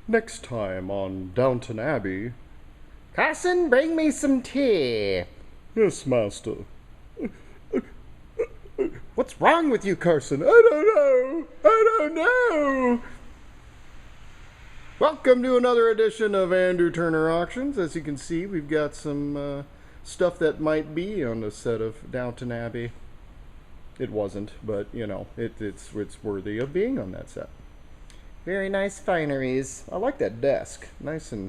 Next time on Downton Abbey. Carson, bring me some tea. Yes, master. What's wrong with you, Carson? I don't know. I don't know. Welcome to another edition of Andrew Turner Auctions. As you can see, we've got some stuff that might be on the set of Downton Abbey. It wasn't, but you know, it's worthy of being on that set. Very nice fineries. I like that desk. Nice and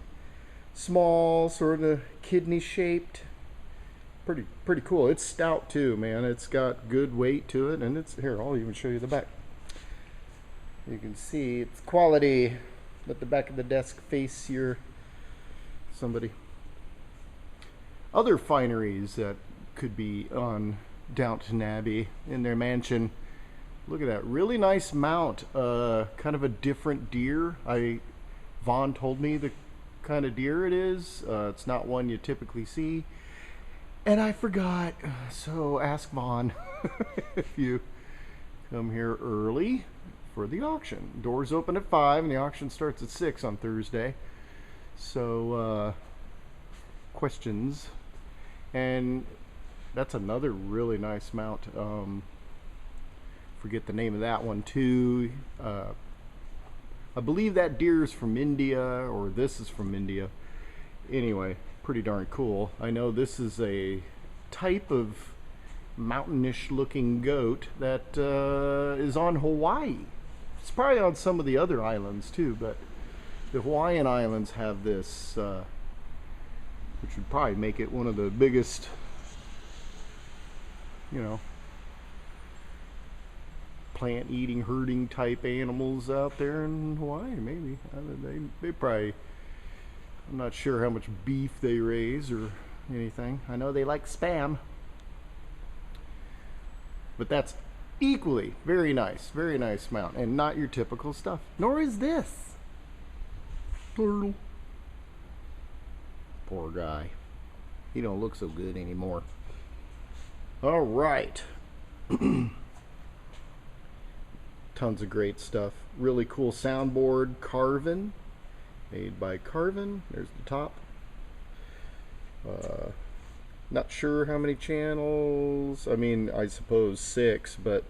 small, sort of kidney shaped. Pretty cool. It's stout too, man. It's got good weight to it, and it's here. I'll even show you the back. You can see it's quality. Let the back of the desk face your somebody. Other fineries that could be on Downton Abbey in their mansion. Look at that, really nice mount. Kind of a different deer. Vaughn told me the kind of deer it is. It's not one you typically see. And I forgot, so ask Vaughn if you come here early for the auction. Doors open at 5 and the auction starts at 6 on Thursday. So, questions. And that's another really nice mount. Forget the name of that one too. I believe that deer is from India, or this is from India. Anyway, pretty darn cool. I know this is a type of mountainish looking goat that is on Hawaii. It's probably on some of the other islands too, but the Hawaiian Islands have this, which would probably make it one of the biggest, you know, plant eating, herding type animals out there in Hawaii. Maybe they probably, I'm not sure how much beef they raise or anything. I know they like spam, but that's equally very nice mount, and not your typical stuff. Nor is this turtle. Poor guy. He don't look so good anymore. All right. Tons of great stuff. Really cool soundboard, Carvin, made by Carvin. There's the top. Not sure how many channels. I mean, I suppose 6, but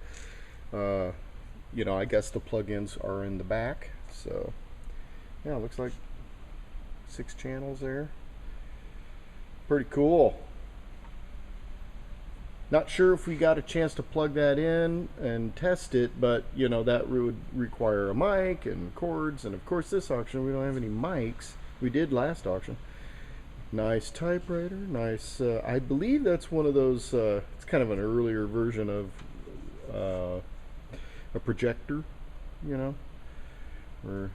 you know, I guess the plugins are in the back. So yeah, looks like 6 channels there. Pretty cool. Not sure if we got a chance to plug that in and test it, but you know, that would require a mic and cords, and of course this auction we don't have any mics. We did last auction. Nice typewriter, nice. I believe that's one of those, it's kind of an earlier version of a projector, you know, where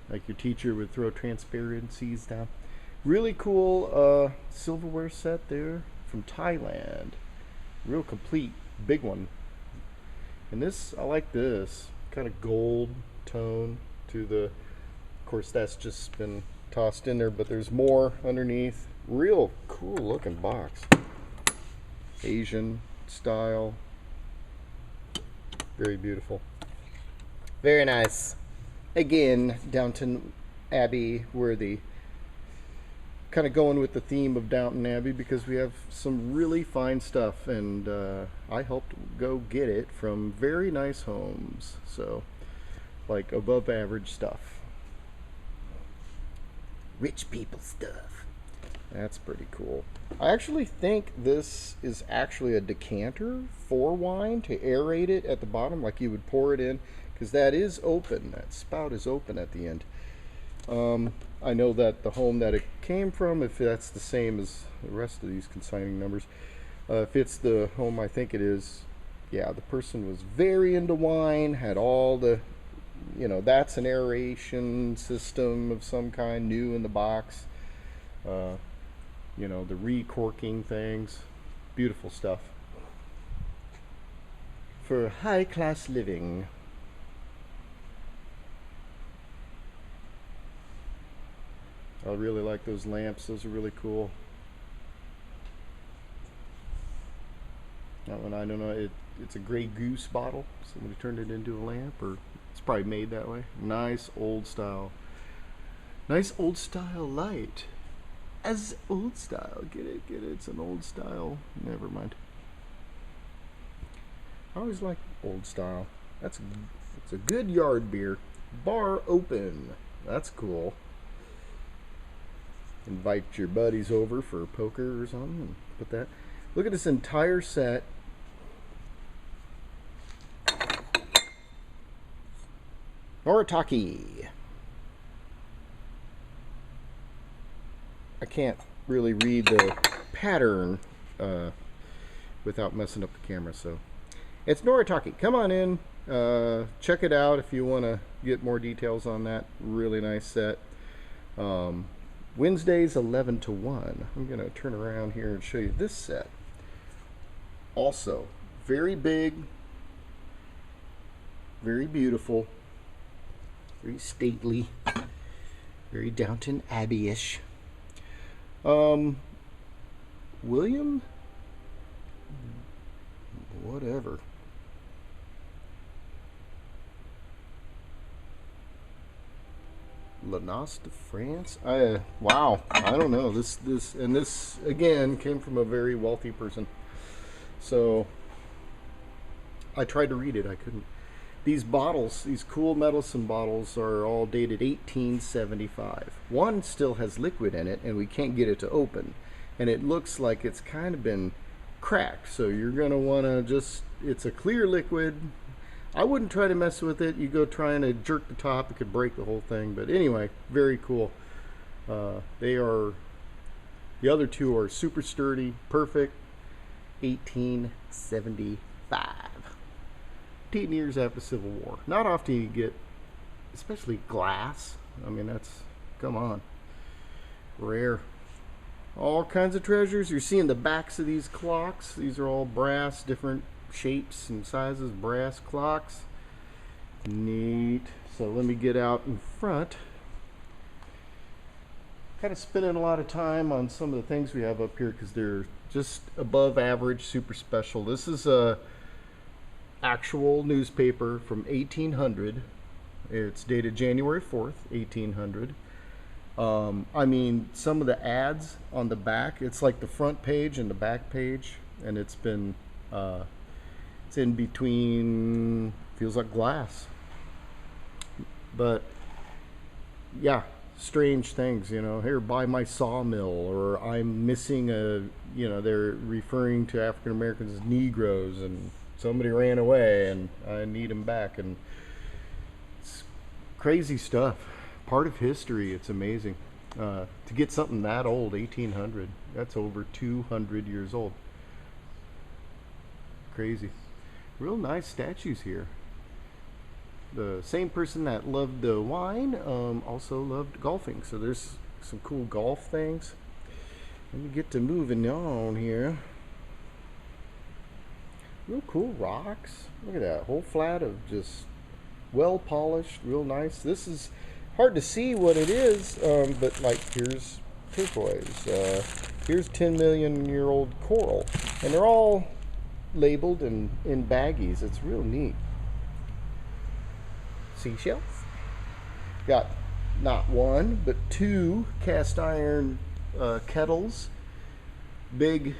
like your teacher would throw transparencies down. Really cool silverware set there from Thailand. Real complete, big one. And this, I like this kind of gold tone to the, of course that's just been tossed in there, but there's more underneath. Real cool looking box. Asian style. Very beautiful. Very nice. Again, Downton Abbey worthy. Kind of going with the theme of Downton Abbey because we have some really fine stuff, and I helped go get it from very nice homes. So, like above average stuff. Rich people stuff. That's pretty cool. I actually think this is actually a decanter for wine to aerate it at the bottom, like you would pour it in, because that is open. That spout is open at the end. I know that the home that it came from, if that's the same as the rest of these consigning numbers, if it's the home I think it is, yeah, the person was very into wine, had all the, you know, that's an aeration system of some kind, new in the box. You know, the recorking things, beautiful stuff for high class living. I really like those lamps. Those are really cool. That one, I don't know. It's a Grey Goose bottle. Somebody turned it into a lamp, or It's probably made that way. Nice old style. Nice old style light. As old style. Get it, get it. It's an old style. Never mind. I always like old style. It's a good yard beer. Bar open. That's cool. Invite your buddies over for poker or something and put that. Look at this entire set. Noritake. I can't really read the pattern without messing up the camera, so it's Noritake. Come on in, check it out if you want to get more details on that. Really nice set. Wednesdays 11 to 1. I'm going to turn around here and show you this set. Also, very big, very beautiful, very stately, very Downton Abbey-ish. William, whatever. Lanos de France. Wow. I don't know. This again came from a very wealthy person. So I tried to read it. I couldn't. These bottles, these cool medicine bottles, are all dated 1875. One still has liquid in it, and we can't get it to open. And it looks like it's kind of been cracked. So you're going to want to just, it's a clear liquid. I wouldn't try to mess with it. You go trying to jerk the top, it could break the whole thing. But anyway, very cool. They are, the other two are super sturdy, perfect. 1875. 10 years after the Civil War. Not often you get, especially glass. I mean, that's, come on. Rare. All kinds of treasures. You're seeing the backs of these clocks. These are all brass, different shapes and sizes, brass clocks. Neat. So let me get out in front. Kind of spending a lot of time on some of the things we have up here because they're just above average, super special. This is a actual newspaper from 1800. It's dated January 4th, 1800. I mean, some of the ads on the back, it's like the front page and the back page, and it's been it's in between, feels like glass. But yeah, strange things, you know, here, buy my sawmill, or I'm missing a, you know, they're referring to African Americans as Negroes, and somebody ran away and I need them back. And it's crazy stuff, part of history. It's amazing to get something that old. 1800, that's over 200 years old. Crazy. Real nice statues here. The same person that loved the wine also loved golfing, so there's some cool golf things. Let me get to moving on here. Real cool rocks. Look at that whole flat of just well polished, real nice. This is hard to see what it is, but like here's turquoise, here's 10 million year old coral, and they're all labeled in baggies. It's real neat. Seashells. Got not one but two cast iron kettles. Big,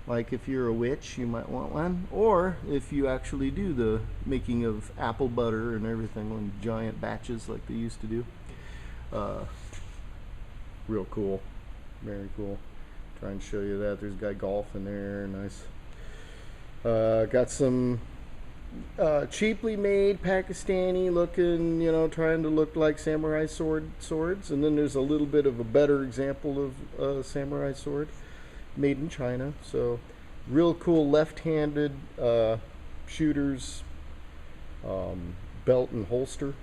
like if you're a witch you might want one, or if you actually do the making of apple butter and everything in giant batches like they used to do. Real cool, very cool. Try and show you that. There's a guy golfing there, nice. Got some cheaply made Pakistani looking, you know, trying to look like samurai swords, and then there's a little bit of a better example of a samurai sword made in China. So real cool left-handed shooters, belt and holster.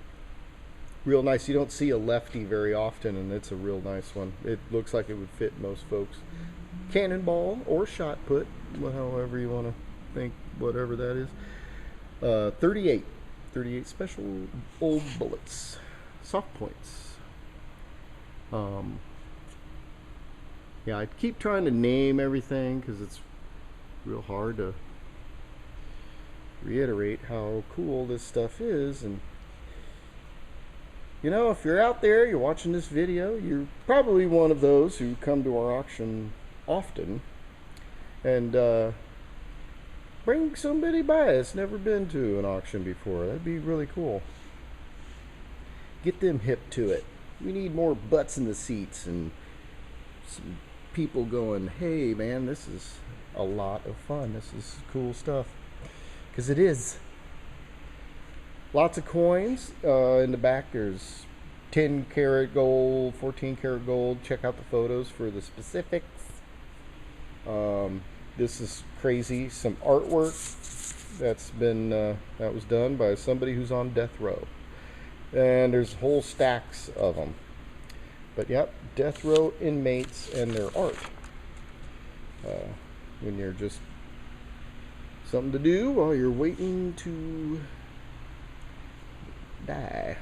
Real nice. You don't see a lefty very often, and it's a real nice one. It looks like it would fit most folks. Cannonball or shot put, however you want to think, whatever that is. 38 special old bullets, soft points. Yeah, I keep trying to name everything because it's real hard to reiterate how cool this stuff is. And you know, if you're out there, you're watching this video, you're probably one of those who come to our auction often. And bring somebody by that's never been to an auction before. That'd be really cool. Get them hip to it. We need more butts in the seats and some people going, hey man, this is a lot of fun. This is cool stuff. Because it is. Lots of coins. In the back there's 10 karat gold, 14 karat gold. Check out the photos for the specifics. This is crazy. Some artwork that's been that was done by somebody who's on death row. And there's whole stacks of them. But yep, death row inmates and their art. When you're just something to do while you're waiting to die.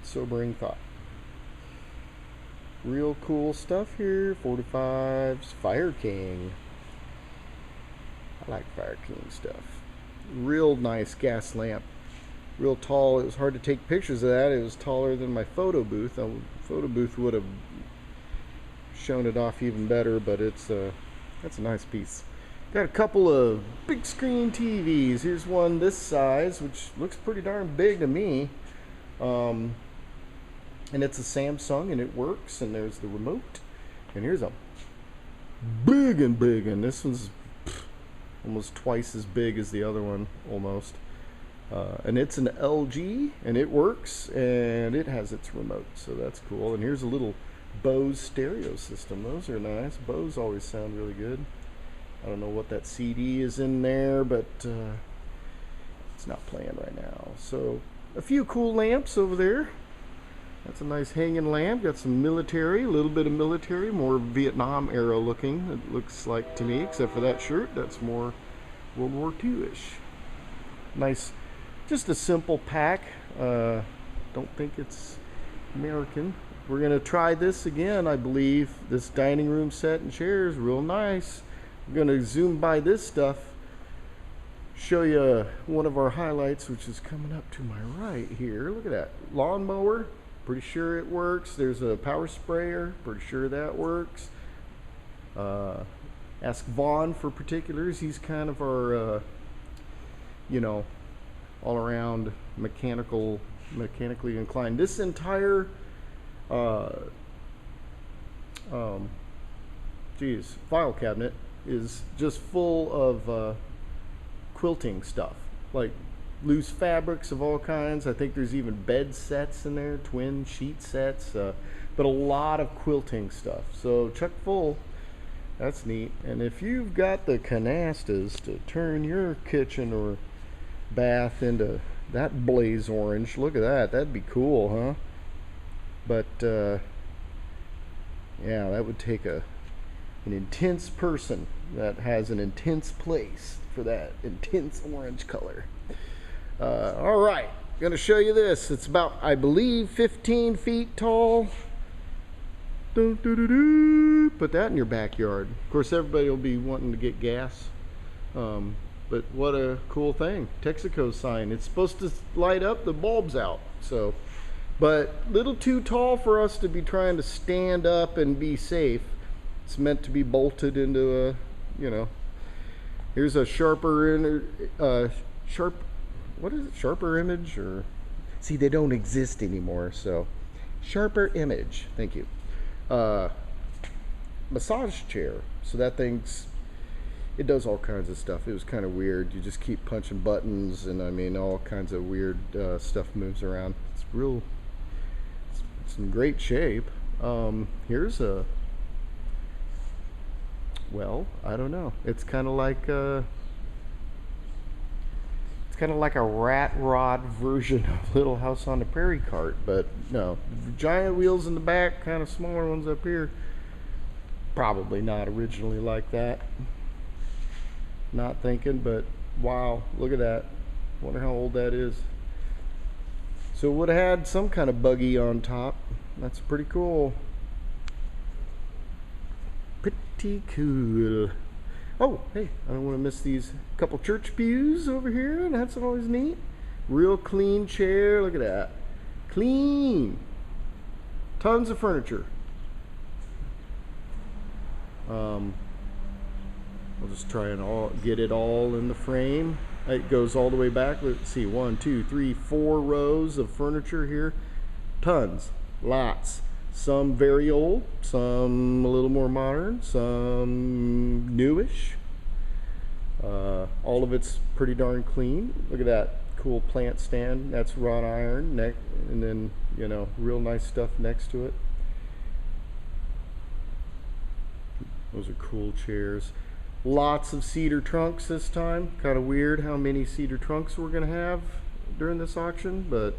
Sobering thought. Real cool stuff here. 45s, Fire King. I like Fire King stuff. Real nice gas lamp. Real tall. It was hard to take pictures of that. It was taller than my photo booth. The photo booth would have shown it off even better, but it's that's a nice piece. Got a couple of big screen TVs. Here's one this size, which looks pretty darn big to me. And it's a Samsung, and it works. And there's the remote. And here's a big one. This one's almost twice as big as the other one, almost. And it's an LG, and it works, and it has its remote, so that's cool. And here's a little Bose stereo system. Those are nice. Bose always sound really good. I don't know what that CD is in there, but it's not playing right now. So a few cool lamps over there. That's a nice hanging lamp. Got some military, a little bit of military, more Vietnam era looking, it looks like to me, except for that shirt. That's more World War II-ish. Nice. Just a simple pack. Don't think it's American. We're going to try this again, I believe. This dining room set and chairs, real nice. We're going to zoom by this stuff. Show you one of our highlights, which is coming up to my right here. Look at that. Lawnmower. Pretty sure it works. There's a power sprayer. Pretty sure that works. Ask Vaughn for particulars. He's kind of our, you know, all around mechanically inclined. This entire file cabinet is just full of quilting stuff, like loose fabrics of all kinds. I think there's even bed sets in there, twin sheet sets, but a lot of quilting stuff. So chuck full. That's neat. And if you've got the canastas to turn your kitchen or bath into that blaze orange, look at that. That'd be cool, huh? But yeah, that would take an intense person that has an intense place for that intense orange color. All right, gonna show you this. It's about, I believe, 15 feet tall. Put that in your backyard. Of course, everybody will be wanting to get gas. But what a cool thing. Texaco sign. It's supposed to light up the bulbs out. So, but little too tall for us to be trying to stand up and be safe. It's meant to be bolted into a, you know. Here's a sharper what is it? Sharper image, or see, they don't exist anymore. So, sharper image. Thank you. Massage chair. So that thing's, it does all kinds of stuff. It was kind of weird. You just keep punching buttons, and I mean, all kinds of weird stuff moves around. It's real. It's in great shape. Here's a. Well, I don't know. It's kind of like a. It's kind of like a rat rod version of Little House on the Prairie cart, but no, giant wheels in the back, kind of smaller ones up here. Probably not originally like that. Not thinking, but wow, look at that. Wonder how old that is. So it would have had some kind of buggy on top. That's pretty cool. Pretty cool. Oh, hey, I don't want to miss these couple church pews over here, and that's always neat. Real clean chair. Look at that. Clean. Tons of furniture. I'll just try and get it all in the frame. It goes all the way back. Let's see, 1, 2, 3, 4 rows of furniture here. Tons, lots. Some very old, some a little more modern, some newish. All of it's pretty darn clean. Look at that cool plant stand. That's wrought iron, and then, you know, real nice stuff next to it. Those are cool chairs. Lots of cedar trunks this time. Kind of weird how many cedar trunks we're going to have during this auction, but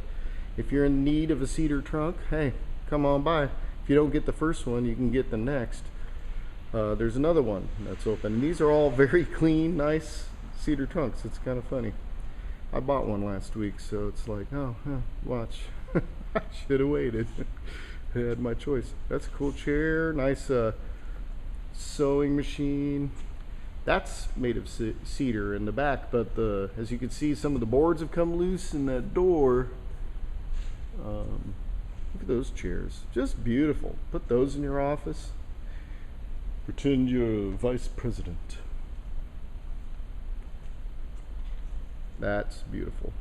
if you're in need of a cedar trunk, hey, come on by. If you don't get the first one, you can get the next. There's another one that's open. And these are all very clean, nice cedar trunks. It's kind of funny. I bought one last week, so it's like, oh, watch. I should have waited. I had my choice. That's a cool chair. Nice sewing machine. That's made of cedar in the back, but as you can see, some of the boards have come loose in that door. Look at those chairs. Just beautiful. Put those in your office. Pretend you're vice president. That's beautiful.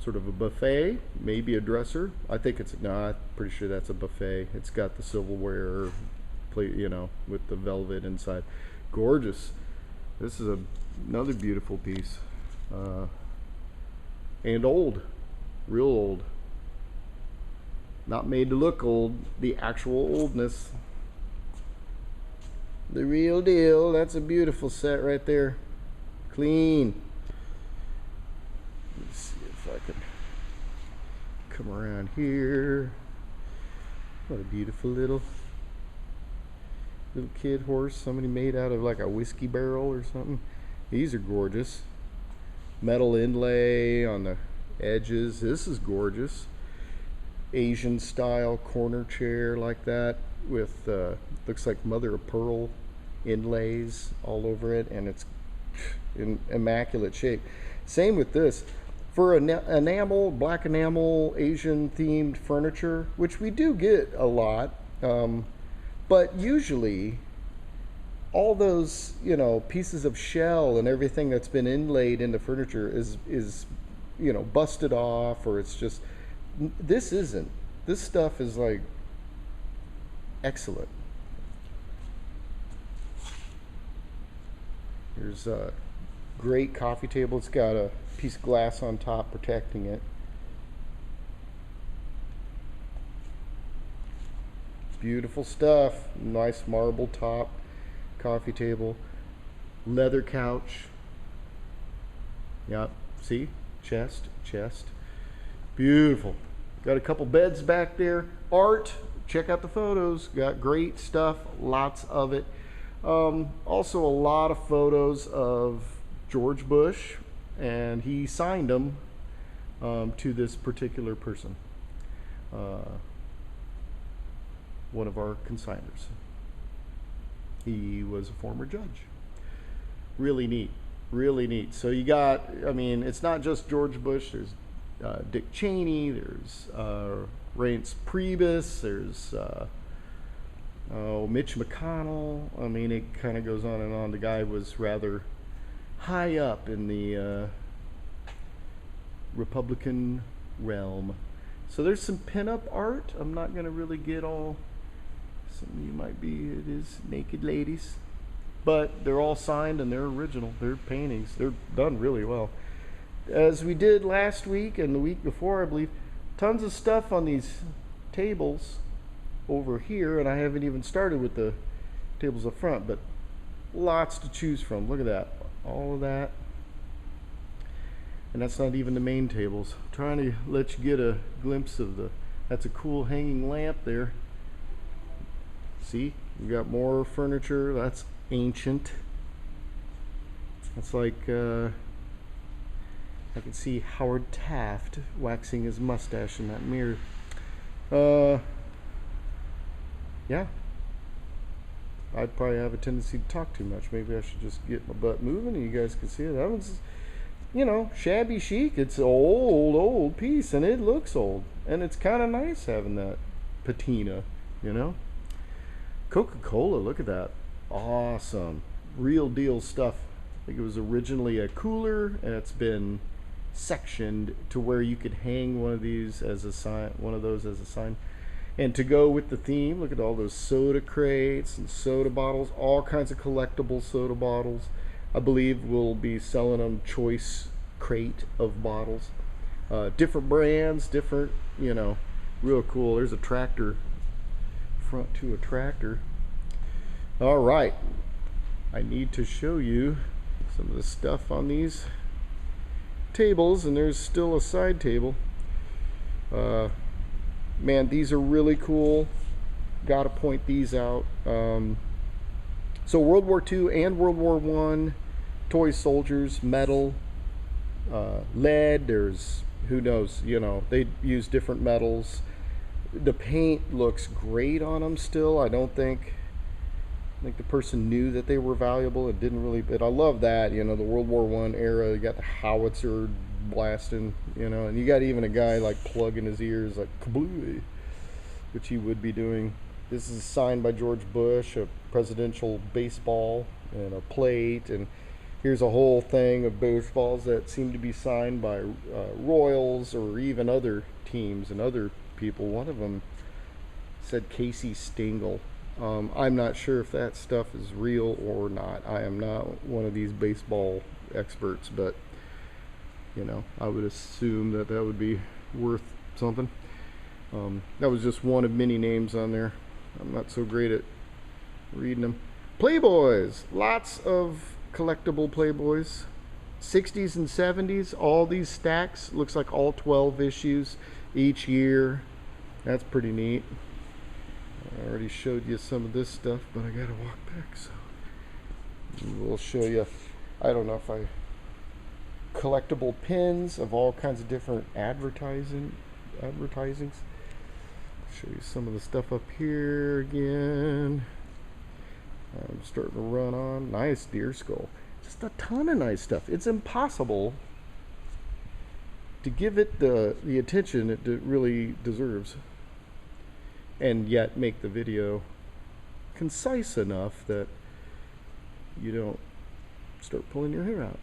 Sort of a buffet, maybe a dresser. I think it's, no, I'm pretty sure that's a buffet. It's got the silverware plate, you know, with the velvet inside. Gorgeous. This is another beautiful piece. And old. Real old. Not made to look old, the actual oldness. The real deal. That's a beautiful set right there. Clean. Let's see if I can come around here. What a beautiful little kid horse. Somebody made out of like a whiskey barrel or something. These are gorgeous. Metal inlay on the edges. This is gorgeous. Asian style corner chair like that with looks like mother of pearl inlays all over it, and it's in immaculate shape. Same with this. For enamel, black enamel, Asian themed furniture, which we do get a lot, but usually all those, you know, pieces of shell and everything that's been inlaid into furniture is you know, busted off, or it's just, this isn't. This stuff is like excellent. Here's a great coffee table. It's got a piece of glass on top protecting it. Beautiful stuff. Nice marble top coffee table. Leather couch. Yep, see? Chest. Beautiful. Got a couple beds back there. Art. Check out the photos. Got great stuff. Lots of it. Also a lot of photos of George Bush, and he signed them to this particular person. One of our consigners. He was a former judge. Really neat. Really neat. So you got, I mean, it's not just George Bush. There's Dick Cheney. There's Reince Priebus. There's Mitch McConnell. I mean, it kind of goes on and on. The guy was rather high up in the Republican realm. So there's some pinup art. I'm not going to really get all, some of you might be, it is naked ladies. But they're all signed and they're original. They're paintings. They're done really well. As we did last week and the week before, I believe, tons of stuff on these tables over here, and I haven't even started with the tables up front, but lots to choose from. Look at that. All of that. And that's not even the main tables. I'm trying to let you get a glimpse of that's a cool hanging lamp there. See? We got more furniture. That's ancient. It's like I can see Howard Taft waxing his mustache in that mirror. Yeah. I'd probably have a tendency to talk too much. Maybe I should just get my butt moving and you guys can see it. That one's, you know, shabby chic. It's an old piece, and it looks old. And it's kind of nice having that patina, you know. Coca-Cola, look at that. Awesome. Real deal stuff. I think it was originally a cooler, and it's been sectioned to where you could hang one of these as a sign, one of those as a sign. And to go with the theme, look at all those soda crates and soda bottles, all kinds of collectible soda bottles. I believe we'll be selling them choice crate of bottles. Different brands, different, you know, real cool. There's a tractor, front to a tractor. All right, I need to show you some of the stuff on these tables, and there's still a side table. Man, these are really cool. Gotta point these out. So World War II and World War I toy soldiers, metal, lead, there's, who knows, you know, they use different metals. The paint looks great on them still. I think the person knew that they were valuable. It didn't really, but I love that, you know, the World War I era. You got the howitzer blasting, you know, and you got even a guy like plugging his ears like kablooey, which he would be doing. This is signed by George Bush, a presidential baseball and a plate, and here's a whole thing of baseballs that seem to be signed by Royals or even other teams and other people. One of them said Casey Stengel. I'm not sure if that stuff is real or not. I am not one of these baseball experts, but you know, I would assume that that would be worth something. That was just one of many names on there. I'm not so great at reading them. Playboys, lots of collectible Playboys. 60s and 70s, all these stacks. Looks like all 12 issues each year. That's pretty neat. I already showed you some of this stuff, but I gotta walk back, so we'll show you. I don't know if I collectible pins of all kinds of different advertisings. Show you some of the stuff up here again. I'm starting to run on. Nice deer skull. Just a ton of nice stuff. It's impossible to give it the attention it really deserves, and yet make the video concise enough that you don't start pulling your hair out.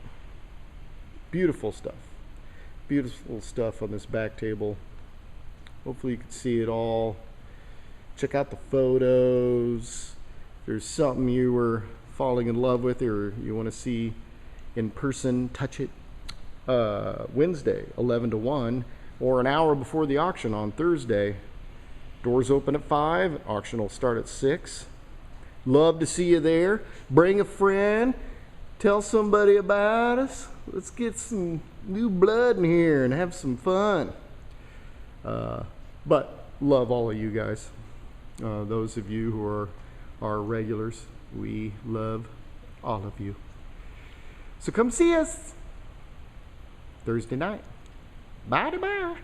Beautiful stuff. Beautiful stuff on this back table. Hopefully you can see it all. Check out the photos. If there's something you were falling in love with or you want to see in person, touch it. Wednesday, 11 to 1, or an hour before the auction on Thursday. Doors open at 5. Auction will start at 6. Love to see you there. Bring a friend. Tell somebody about us. Let's get some new blood in here and have some fun. But love all of you guys. Those of you who are our regulars, we love all of you. So come see us Thursday night. Bye-bye.